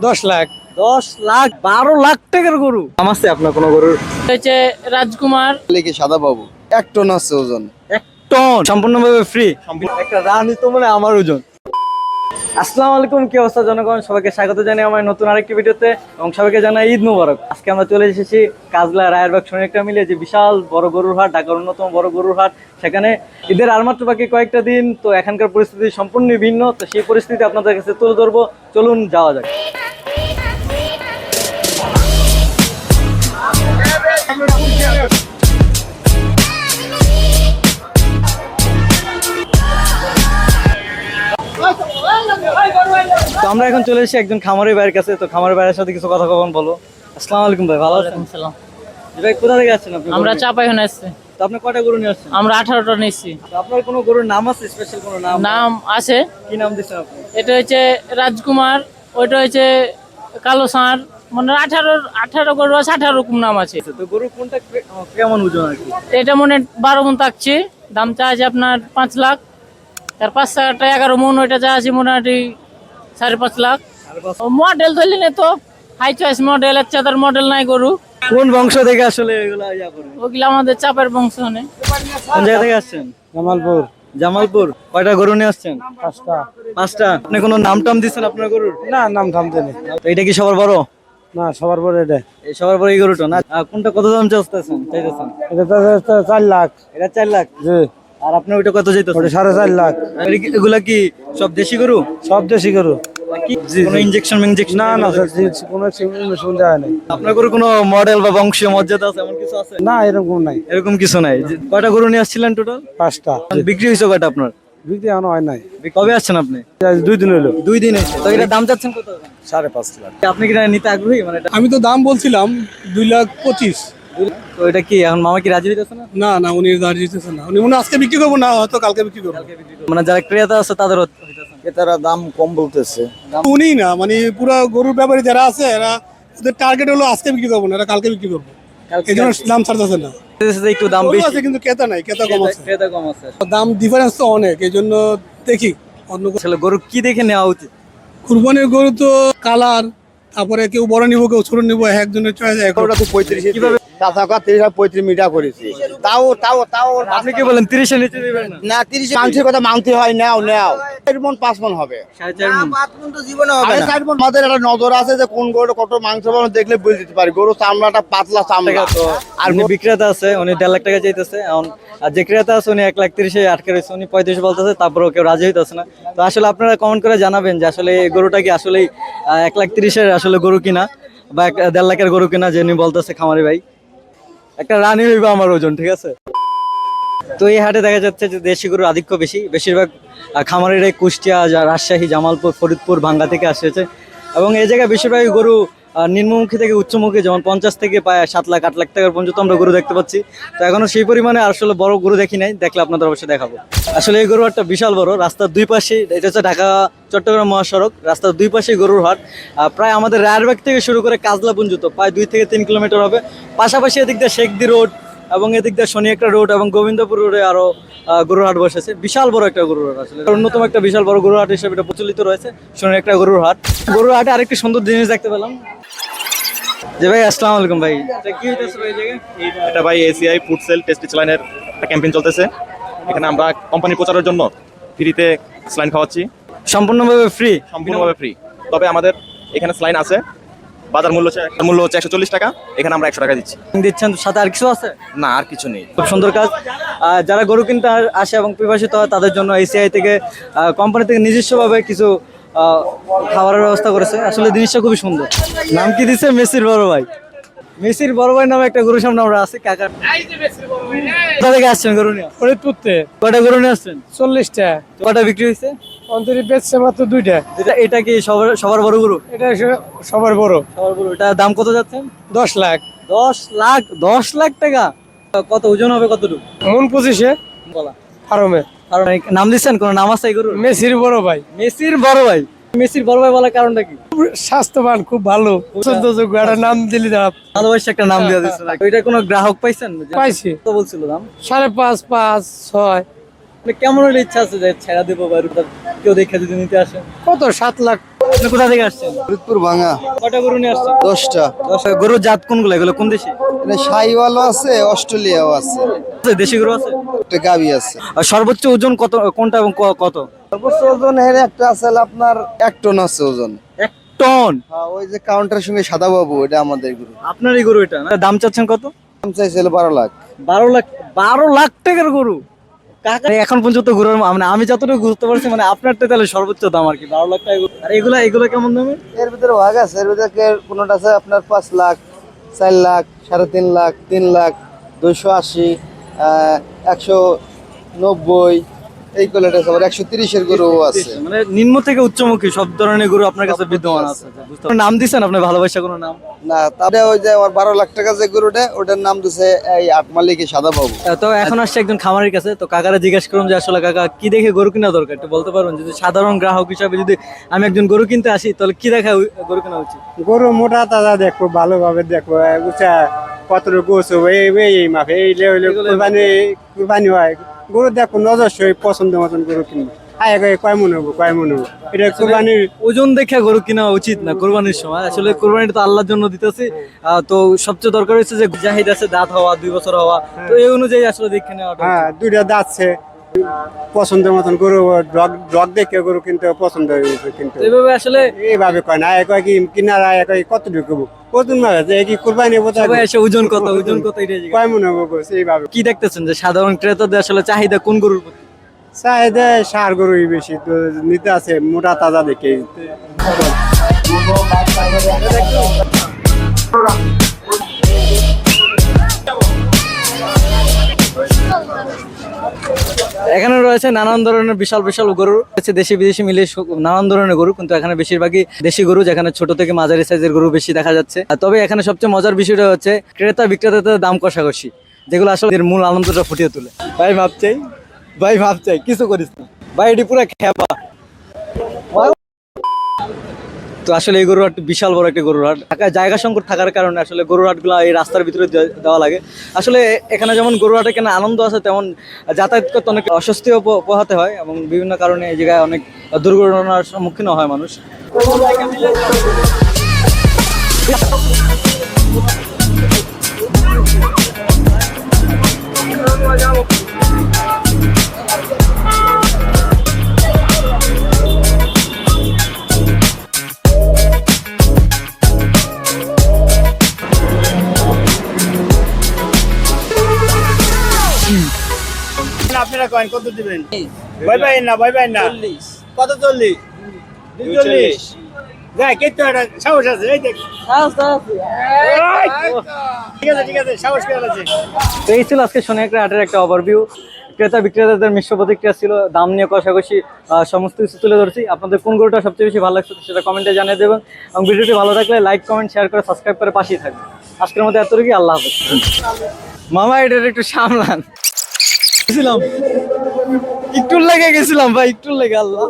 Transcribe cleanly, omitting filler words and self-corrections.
10 লাখ। 10 লাখ, 12 লাখ টাকার গরু। নাম আছে আপনার কোনো গরুর? হচ্ছে রাজকুমার। লিখে সাদা বাবু 1 টন আছে ওজন। 1 টন সম্পূর্ণভাবে ফ্রি। একটা রানী তো মানে আমার ওজন। আসসালামু আলাইকুম, কি অবস্থা জনগণ? সবাইকে স্বাগত জানাই আমার নতুন আরেকটি ভিডিওতে এবং সবাইকে জানাই ঈদ মোবারক। আজকে আমরা চলে এসেছি কাজলা রায়েরবাগ সোনারগাঁ মিলিয়ে যে বিশাল বড় গরুর হাট, ঢাকার অন্যতম বড় গরুর হাট। সেখানে ঈদের আর মাত্র বাকি কয়েকটা দিন, তো এখানকার পরিস্থিতি সম্পূর্ণ ভিন্ন। তো সেই পরিস্থিতি আপনাদের কাছে তুলে ধরবো, চলুন যাওয়া যাক। তো আমরা এখন চলে এসেছি একজন খামারি ভাইয়ের কাছে। তো খামারি ভাইয়ের সাথে কিছু কথা কখন বলো। আসসালামু আলাইকুম ভাই, ভালো আছেন? সালাম। ভাই কোথা থেকে আসছেন আপনি? আমরা চাপাইখানে আসছি। তো আপনি কয়টা গরু নিয়ে আসছেন? আমরা 18টা নিচ্ছি। তো আপনার কোনো গরুর নাম আছে, স্পেশাল কোনো নাম? নাম আছে। কি নাম দিচ্ছেন আপনি? এটা হচ্ছে রাজকুমার, ওইটা হচ্ছে কালো ষাঁড়। মানে 18 গরু আছে, 18 রকম নাম আছে। তো গরু কোনটা কেমন ওজন আর কি? এটা মনে 12 মন থাকছে। দাম চা আছে আপনার 5 লাখ। আর 5 টাকা 11 মন, ওইটা যা আছে মোটামুটি 5.5 লাখ। মডেল ধরলি না তো, হাই চয়েস মডেল, চাদার মডেল নাই গরু। কোন বংশ থেকে আসলে এগুলা ইয়া করে? ওগুলো আমাদের চাপের বংশ। কোন জায়গা থেকে আসছেন? জামালপুর। জামালপুর। কয়টা গরু নিয়ে আসছেন? 5টা। 5টা। আপনি কোনো নাম টাম দিচ্ছেন আপনার গরুর? না, নাম থামতে নেই। তো এটা কি সবার বড়? না, সবার পরে এটা। এই সবার বড় এই গরুটা না? কোনটা কত দাম চাইতেছেন? এটা তো 4 লাখ। এটা 4 লাখ। জি। আর আপনার ওইটা কত চাইতেছেন? ওটা 4.5 লাখ। এগুলা কি সব দেশি গরু? সব দেশি গরু। কি কোনো ইনজেকশন না না স্যার, কোনো ইনভেস্টমেন্ট দেওয়া নেই। আপনার গরু কোনো মডেল বা বংশীয় মর্যাদা আছে এমন কিছু আছে? না, এরকম নাই। এরকম কিছু নাই। কয়টা গরু নিয়ে আসছিলেন টোটাল? 5টা। বিক্রি হয়েছে কয়টা আপনার? বিক্রি এখনো হয় নাই। কবে আসছেন আপনি? 2 দিন হলো। 2 দিন এসে। তো এটা দাম চাচ্ছেন কত? 5.5 লাখ। আপনি কি নিতে আগ্রহী? মানে এটা আমি তো দাম বলছিলাম 2,25,000। তো এটা কি এখন মামা কি রাজি হইতেছে না? না না, উনি দাঁড়িয়ে দিতেছে না। উনি মনে হয় আজকে বিক্রি করবো না, হয়তো কালকে বিক্রি করবো। মানে যারা ক্রেতা আছে তাদের হইতেছে না। ক্রেতারা দাম কম বলতেছে। উনি না, মানে পুরো গরুর ব্যাপারে যারা আছে এরা, ওদের টার্গেট হলো আজকে বিক্রি করবো না, এরা কালকে বিক্রি করবো। এই জন্য দাম ছাড়তেছে না। একটু দাম গরু বেশি আছে কিন্তু ক্রেতা নাই, ক্রেতা কম আছে। ক্রেতা কম আছে। দাম ডিফারেন্স তো অনেক, এই জন্য দেখি অন্য আসলে গরু কি দেখে নেওয়া উচিত? কুরবানির গরু তো কালার, তারপরে কেউ বড় নিবো কেউ ছোট নিবো, একজনের চয়েস এক। ওটা তো 35 কিভাবে? 35 মিটার করেছি। তাও আপনি কি বলেন 30 এর নিচে দিবেন না? না, 30 মানুষের কথা মানতে হয়। নাও 4 মণ 5 মণ হবে। 4.5 মণ। 5 মণ তো জীবনে হবে না। 4 মণ। আমাদের একটা নজর আছে যে কোন গরু কত মাংস পাবে দেখলে বুঝে দিতে পারি। গরু চামড়াটা পাতলা চামড়া। আর উনি বিক্রেতা আছে, উনি 1.5 লাখ টাকা চাইতেছে এখন। আর যে ক্রেতা আছে উনি 1,30,000 আটকে রয়েছে, উনি 35 বলতেছে, তারপরেও কেউ রাজি হইতেছে না। তো আসলে আপনারা কমেন্ট করে জানাবেন যে আসলে এই গরুটা কি আসলে 1,30,000 আসলে গরু কিনা বা 1.5 লাখের গরু কিনা, যে উনি বলতেছে খামারি ভাই। একটা রানী হইবে আমার ওজন, ঠিক আছে? তো এই হাটে দেখা যাচ্ছে যে দেশি গরুর আধিক্য বেশি। বেশিরভাগ খামারিরাই কুষ্টিয়া, রাজশাহী, জামালপুর, ফরিদপুর, ভাঙ্গা থেকে আসছে এবং এই জায়গায় বেশিরভাগ গরু নিম্নমুখী থেকে উচ্চমুখী, যেমন 50 থেকে প্রায় 7 লাখ 8 লাখ টাকার পর্যন্ত আমরা গরু দেখতে পাচ্ছি। তো এখনো সেই পরিমাণে আসলে বড় গরু দেখি নাই, দেখলে আপনাদের অবশ্যই দেখাবো। আসলে এই গরু হাটটা বিশাল বড়, রাস্তার দুই পাশে। এটা হচ্ছে ঢাকা চট্টগ্রাম মহাসড়ক, রাস্তার দুই পাশে গরুর হাট। প্রায় আমাদের রায়েরবাগ থেকে শুরু করে কাজলা পর্যন্ত প্রায় 2 থেকে 3 কিলোমিটার হবে। পাশাপাশি এদিক দিয়ে শেখদি রোড এবং এদিক দিয়ে শনিয়াকড়া রোড এবং গোবিন্দপুর রোডে আরো গরুর হাট বসেছে। বিশাল বড় একটা গরুর হাট, আসলে অন্যতম একটা বিশাল বড় গরুর হাট হিসেবে এটা প্রচলিত রয়েছে শনিয়াকড়া গরুর হাট। গরুর হাটে আরেকটি সুন্দর জিনিস দেখতে পেলাম। যে ভাই আসসালামু আলাইকুম ভাই, এটা কি হইতেছে ভাই? এটা ভাই এসিআই ফুড সেল টেস্টি স্যালাইনের একটা ক্যাম্পেইন চলতেছে। এখানে আমরা কোম্পানি প্রচারের জন্য ফ্রিতে স্যালাইন খাওয়াচ্ছি, সম্পূর্ণভাবে ফ্রি? সম্পূর্ণভাবে ফ্রি। তবে আমাদের এখানে স্যালাইন আছে, বাজার মূল্য হচ্ছে 140 টাকা, এখানে আমরা 100 টাকা দিচ্ছি। দিচ্ছেন, সাথে আর কিছু আছে? না, আর কিছু নেই। খুব সুন্দর কাজ। যারা গরু কিনতে আসে এবং পিপাসিত হয় তাদের জন্য এসিআই থেকে, কোম্পানি থেকে নিজস্বভাবে কিছু খাবারের ব্যবস্থা করেছে। আসলে জিনিসটা খুবই সুন্দর। নাম কি দিচ্ছে? মেসির বড় ভাই। মেসির বড় ভাই নামে একটা গরুর সামনে আমরা আছি। কাকা কোথা থেকে আসছেন গরু নিয়ে? ফরিদপুর থেকে। কয়টা গরু নিয়ে আসছেন? 40টা। কয়টা বিক্রি হয়েছে? 29 বেচছে মাত্র 2টা। এটা কি সবার বড় গরু? এটা সবার বড়। সবার বড়। এটা দাম কত যাচ্ছেন? 10 লাখ। 10 লাখ। 10 লাখ টাকা। কত ওজন হবে? কতটুকু? মন 25-এ বলা ফার্মে। কারণ নাম দিচ্ছেন, কোন নাম আছে এই গরুর? মেসির বড় ভাই। মেসির বড় ভাই। মেসির বড় ভাই বলার কারণটা কি? স্বাস্থ্যবান, খুব ভালো, পছন্দযোগ্য একটা নাম দিলি না। ভালোবাসা একটা নাম দিয়ে দিচ্ছেন। ওইটা কোনো গ্রাহক পাইছেন? পাইছি। তো বলছিল দাম 5.5, 5, 6। কেমন হলে ইচ্ছা আছে যে ছেড়া দেবো বা কেউ দেখে যদি নিতে আসে? কত 7 লাখ। আপনি কোথা থেকে আসছেন? ফরিদপুর ভাঙা কটা গরু নিয়ে আসছেন? 10টা। গরুর জাত কোনগুলো, এগুলো কোন দেশি? এটা শাহিওয়ালও আছে, অস্ট্রেলিয়াও আছে, দেশি গরু আছে? একটা গাবি আছে। আর সর্বোচ্চ ওজন কত, কোনটা এবং কত? সর্বোচ্চ ওজন এর একটা আছে আপনার 1 টন আছে ওজন। 1 টন? হ্যাঁ, ওই যে কাউন্টারের সঙ্গে সাদা বাবু, এটা আমাদের গরু। আপনার এই গরু এটা না? দাম চাচ্ছেন কত? দাম চাইছিল 12 লাখ। 12 লাখ টাকার গরু কাকা। এখন পর্যন্ত গরুর মানে আমি যতটুকু বুঝতে পারছি মানে আপনারটা তাহলে সর্বোচ্চ দাম আর কি 12 লাখ টাকা গরু। আর এগুলা কেমন দামে? এর ভিতরে ভাগ আছে, এর ভিতরে কোনটা আছে আপনার 5 লাখ, 4 লাখ, 3.5 লাখ, 3 লাখ, 280, 190, এই কোয়ালিটি আছে। আবার 130 এর গরু আছে। মানে নিম্ন থেকে উচ্চমুখী সব ধরনের গরু আপনার কাছে বিদ্যমান আছে। বুঝতে পারছেন? নাম দিছেন আপনার ভালোবাসা কোনো নাম? না, তারপরে ওই যে আমার 12 লাখ টাকা যে গরুটা, ওটার নাম দিছে এই আটমালিকি সাদা বাবু। তো এখন আসছে একজন খামারের কাছে, তো কাকারা জিজ্ঞেস করুন যে আসলে কাকা কি দেখে গরু কিনা দরকার, একটু বলতে পারবেন? যদি সাধারণ গ্রাহক হিসাবে যদি আমি একজন গরু কিনতে আসি তাহলে কি দেখা গরু কেনা উচিত? গরু মোটা তাজা দেখবো, ভালোভাবে দেখবো, উঁচা কতটুকু গোছ হবে এই মাপে, এই কুরবানি হয় গরু দেখবো, নজরসই পছন্দ মতন গরু কিনবো। কয় মনে হবো এটা কুরবানির ওজন দেখে গরু কেনা উচিত না কোরবানির সময়। আসলে কোরবানিটা তো আল্লাহর জন্য দিতেছি, তো সবচেয়ে দরকার হচ্ছে যে জাহিদ আছে, দাঁত হওয়া 2 বছর হওয়া, তো এই অনুযায়ী আসলে দেখে নেওয়া। হ্যাঁ, 2টা দাঁতছে, পছন্দের মতন গরু, ডগ দেখে গরু কিনতে পছন্দ হয়েছে। কিন্তু এইভাবে আসলে এইভাবে কয় না, কয় কি কিনার কতটুকু ওজন মাপে কি কুরবানি সবাই এসে ওজন কত এটা জিজ্ঞেস করে। কয় মনে হবো এইভাবে। কি দেখতেছেন যে সাধারণ ক্রেতাদের আসলে চাহিদা কোন গরুর প্রতি? চাহিদা সার গরুই বেশি তো নিতে আছে, মোটা তাজা দেখে। এখানে রয়েছে নানান ধরনের বিশাল বিশাল গরু, হচ্ছে দেশি বিদেশি মিলে নানান ধরনের গরু, কিন্তু এখানে বেশিরভাগই দেশি গরু, যেখানে ছোট থেকে মাঝারি সাইজের গরু বেশি দেখা যাচ্ছে। তবে এখানে সবচেয়ে মজার বিষয়টা হচ্ছে ক্রেতা বিক্রেতাদের দাম কষাকষি, যেগুলো আসলে এর মূল আনন্দটা ফুটিয়ে তোলে। ভাই মাপ চাই কিছু করিস না ভাই, এটি পুরো খেপা। তো আসলে এই গরুর হাট বিশাল বড় একটা গরুর হাট। ঢাকায় জায়গা সংকট থাকার কারণে আসলে গরুর হাটগুলো এই রাস্তার ভিতরে দেওয়া লাগে। আসলে এখানে যেমন গরুর হাটে কেনা আনন্দ আছে, তেমন যাতায়াত করতে অনেক অস্বস্তিও পোহাতে হয়, এবং বিভিন্ন কারণে এই জায়গায় অনেক দুর্ঘটনার সম্মুখীন হয় মানুষ। আপনারা কয়েন কত দিবেন? ভয় পাই না কত? 40, 40 যাই কিন্তু একটা সাহস আছে। এই দেখ, ঠিক আছে সাহস করে আছে। তো এই ছিল আজকে সোনাইখালী হাটের একটা ওভারভিউ। ক্রেতা বিক্রেতাদের মিশ্র প্রতিক্রিয়া ছিল, দাম নিয়ে কষাকষি সমস্ত কিছু তুলে ধরছি। আপনাদের কোন গরুটা সবচেয়ে বেশি ভালো লাগছে সেটা কমেন্টে জানিয়ে দেবেন, এবং ভিডিওটি ভালো লাগলে লাইক, কমেন্ট, শেয়ার করে সাবস্ক্রাইব করে পাশেই থাকবেন। আজকের মতো এতটুকুই, আল্লাহ হাফেজ। মামা এটার একটু সামলান, একটু লেগে গেছিলাম ভাই, একটু লেগে আল্লাহ।